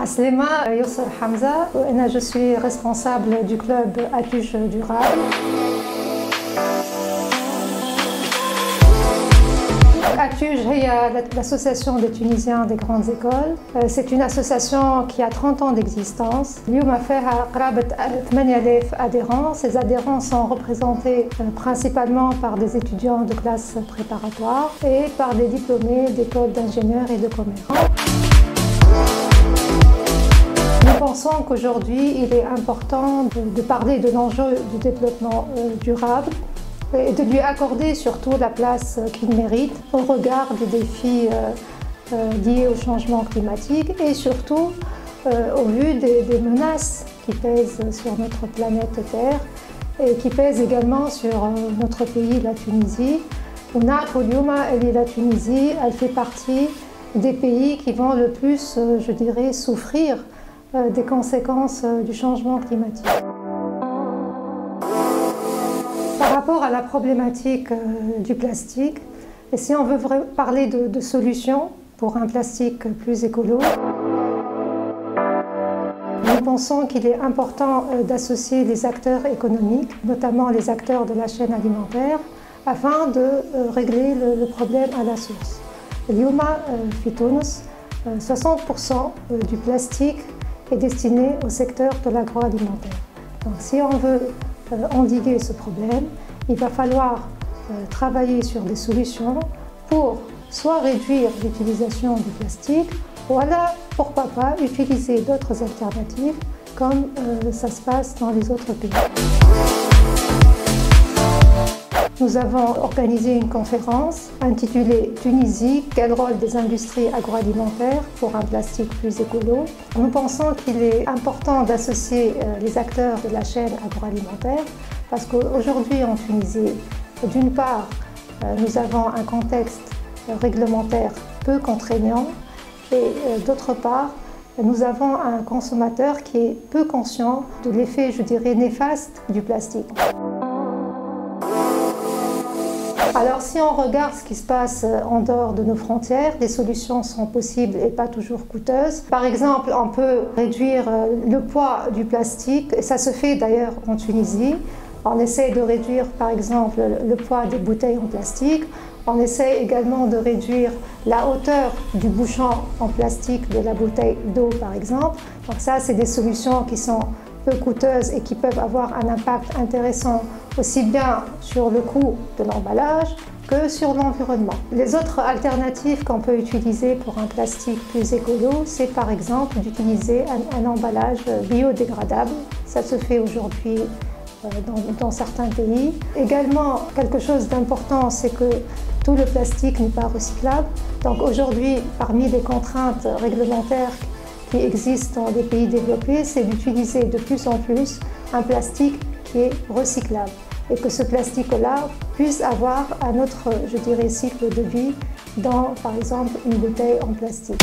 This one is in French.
Aslema Youssef Hamza, je suis responsable du club Atuj Durable. Atuj est l'association des Tunisiens des grandes écoles. C'est une association qui a 30 ans d'existence. اليوم فيها قرابة 8000 adhérents. Ces adhérents sont représentés principalement par des étudiants de classe préparatoire et par des diplômés d'écoles d'ingénieurs et de commerce. Nous pensons qu'aujourd'hui, il est important de parler de l'enjeu du développement durable et de lui accorder surtout la place qu'il mérite au regard des défis liés au changement climatique et surtout au vu des menaces qui pèsent sur notre planète Terre et qui pèsent également sur notre pays, la Tunisie. La Tunisie, elle fait partie des pays qui vont le plus, je dirais, souffrir des conséquences du changement climatique. Par rapport à la problématique du plastique, et si on veut parler de solutions pour un plastique plus écolo, nous pensons qu'il est important d'associer les acteurs économiques, notamment les acteurs de la chaîne alimentaire, afin de régler le problème à la source. اليوم في تونس 60% du plastique est destiné au secteur de l'agroalimentaire. Donc si on veut endiguer ce problème, il va falloir travailler sur des solutions pour soit réduire l'utilisation du plastique, ou alors, pourquoi pas, utiliser d'autres alternatives comme ça se passe dans les autres pays. Nous avons organisé une conférence intitulée « Tunisie, quel rôle des industries agroalimentaires pour un plastique plus écolo ?» Nous pensons qu'il est important d'associer les acteurs de la chaîne agroalimentaire parce qu'aujourd'hui en Tunisie, d'une part, nous avons un contexte réglementaire peu contraignant et d'autre part, nous avons un consommateur qui est peu conscient de l'effet, je dirais, néfaste du plastique. Alors si on regarde ce qui se passe en dehors de nos frontières, les solutions sont possibles et pas toujours coûteuses. Par exemple, on peut réduire le poids du plastique, et ça se fait d'ailleurs en Tunisie. On essaie de réduire par exemple le poids des bouteilles en plastique. On essaie également de réduire la hauteur du bouchon en plastique de la bouteille d'eau par exemple. Donc ça, c'est des solutions qui sont peu coûteuses et qui peuvent avoir un impact intéressant aussi bien sur le coût de l'emballage que sur l'environnement. Les autres alternatives qu'on peut utiliser pour un plastique plus écolo, c'est par exemple d'utiliser un emballage biodégradable. Ça se fait aujourd'hui dans certains pays. Également, quelque chose d'important, c'est que tout le plastique n'est pas recyclable. Donc aujourd'hui, parmi les contraintes réglementaires qui existent dans les pays développés, c'est d'utiliser de plus en plus un plastique qui est recyclable et que ce plastique-là puisse avoir un autre, je dirais, cycle de vie dans, par exemple, une bouteille en plastique.